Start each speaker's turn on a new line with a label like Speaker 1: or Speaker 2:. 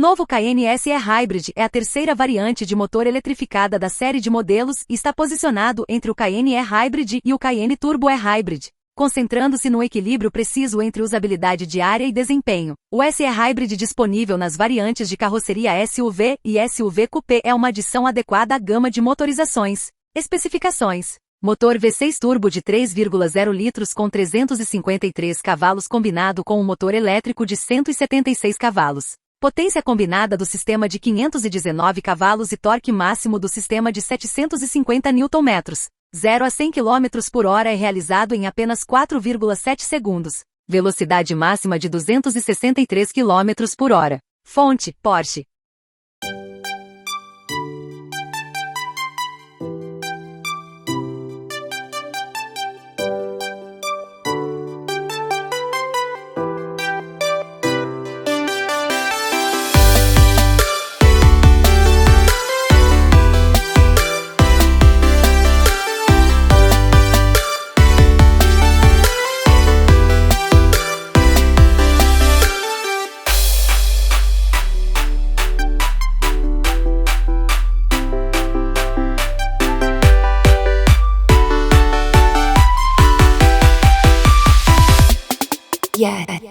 Speaker 1: novo Cayenne SE Hybrid é a terceira variante de motor eletrificada da série de modelos e está posicionado entre o Cayenne E-Hybrid e o Cayenne Turbo E-Hybrid, concentrando-se no equilíbrio preciso entre usabilidade diária e desempenho. O SE Hybrid disponível nas variantes de carroceria SUV e SUV Coupé é uma adição adequada à gama de motorizações. Especificações: motor V6 turbo de 3,0 litros com 353 cavalos combinado com um motor elétrico de 176 cavalos. Potência combinada do sistema de 519 cavalos e torque máximo do sistema de 750 Nm. 0 a 100 km por hora é realizado em apenas 4,7 segundos. Velocidade máxima de 263 km por hora. Fonte: Porsche.
Speaker 2: Yeah.